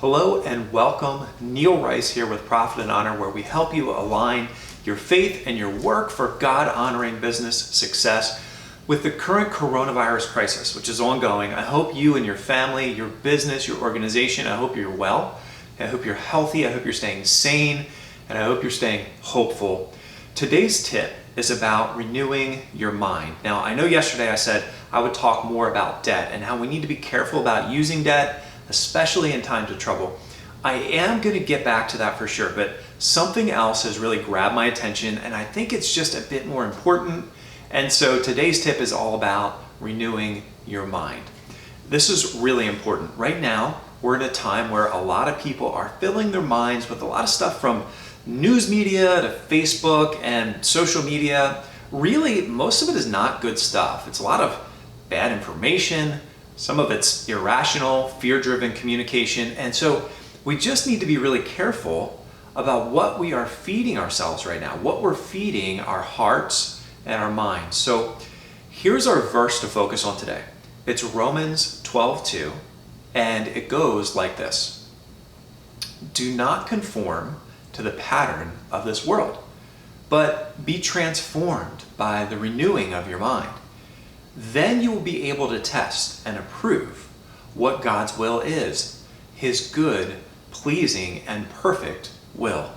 Hello and welcome. Neil Rice here with Profit and Honor, where we help you align your faith and your work for God-honoring business success with the current coronavirus crisis, which is ongoing. I hope you and your family, your business, your organization, I hope you're well. I hope you're healthy. I hope you're staying sane, and I hope you're staying hopeful. Today's tip is about renewing your mind. Now, I know yesterday I said I would talk more about debt and how we need to be careful about using debt, especially in times of trouble. I am going to get back to that for sure, but something else has really grabbed my attention, and I think it's just a bit more important. And so today's tip is all about renewing your mind. This is really important. Right now, we're in a time where a lot of people are filling their minds with a lot of stuff from news media to Facebook and social media. Really, most of it is not good stuff. It's a lot of bad information. Some of it's irrational, fear-driven communication. And so we just need to be really careful about what we are feeding ourselves right now, what we're feeding our hearts and our minds. So here's our verse to focus on today. It's Romans 12:2, and it goes like this. Do not conform to the pattern of this world, but be transformed by the renewing of your mind. Then you will be able to test and approve what God's will is, His good, pleasing, and perfect will.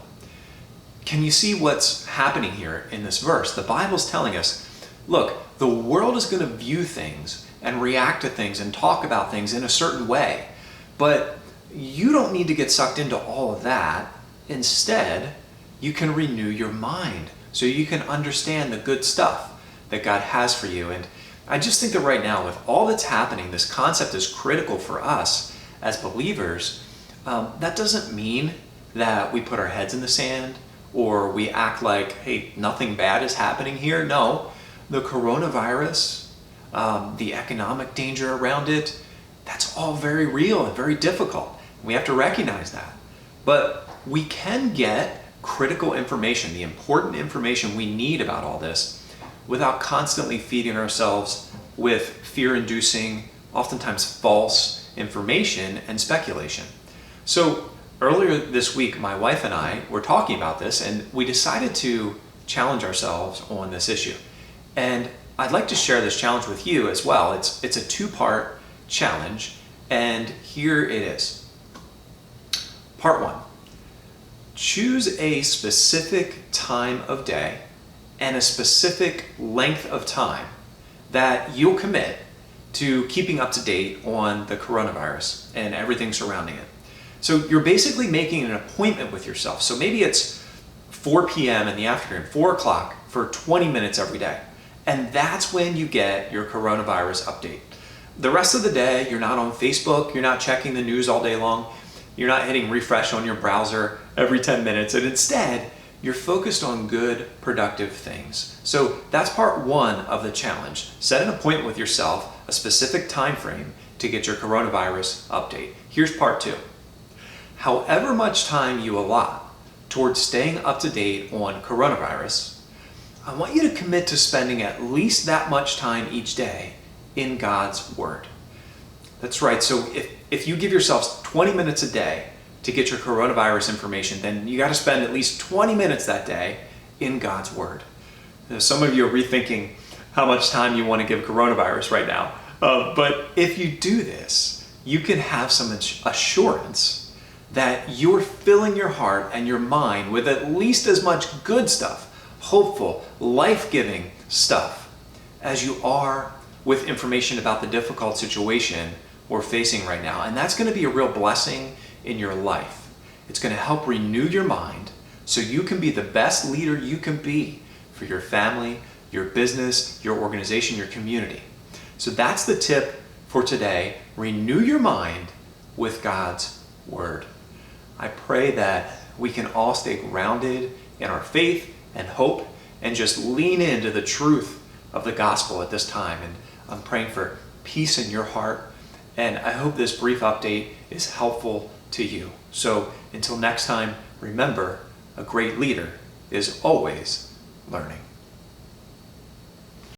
Can you see what's happening here in this verse? The Bible's telling us, look, the world is going to view things and react to things and talk about things in a certain way, but you don't need to get sucked into all of that. Instead, you can renew your mind so you can understand the good stuff that God has for you. And I just think that right now, with all that's happening, this concept is critical for us as believers. That doesn't mean that we put our heads in the sand or we act like, hey, nothing bad is happening here. No, the coronavirus, the economic danger around it, that's all very real and very difficult. We have to recognize that. But we can get critical information, the important information we need about all this, without constantly feeding ourselves with fear-inducing, oftentimes false information and speculation. So earlier this week, my wife and I were talking about this, and we decided to challenge ourselves on this issue. And I'd like to share this challenge with you as well. It's a two-part challenge, and here it is. Part one, choose a specific time of day and a specific length of time that you'll commit to keeping up to date on the coronavirus and everything surrounding it. So you're basically making an appointment with yourself. So maybe it's 4 p.m. in the afternoon, 4 o'clock for 20 minutes every day. And that's when you get your coronavirus update. The rest of the day, you're not on Facebook, you're not checking the news all day long, you're not hitting refresh on your browser every 10 minutes, and instead, you're focused on good, productive things. So that's part one of the challenge. Set an appointment with yourself, a specific time frame to get your coronavirus update. Here's part two. However much time you allot towards staying up to date on coronavirus, I want you to commit to spending at least that much time each day in God's Word. That's right. So if you give yourselves 20 minutes a day to get your coronavirus information, then you got to spend at least 20 minutes that day in God's Word. Now, some of you are rethinking how much time you want to give coronavirus right now. But if you do this, you can have some assurance that you're filling your heart and your mind with at least as much good stuff, hopeful, life-giving stuff, as you are with information about the difficult situation we're facing right now. And that's going to be a real blessing in your life. It's going to help renew your mind so you can be the best leader you can be for your family, your business, your organization, your community. So that's the tip for today. Renew your mind with God's Word. I pray that we can all stay grounded in our faith and hope and just lean into the truth of the gospel at this time. And I'm praying for peace in your heart. And I hope this brief update is helpful to you. So until next time, remember, a great leader is always learning.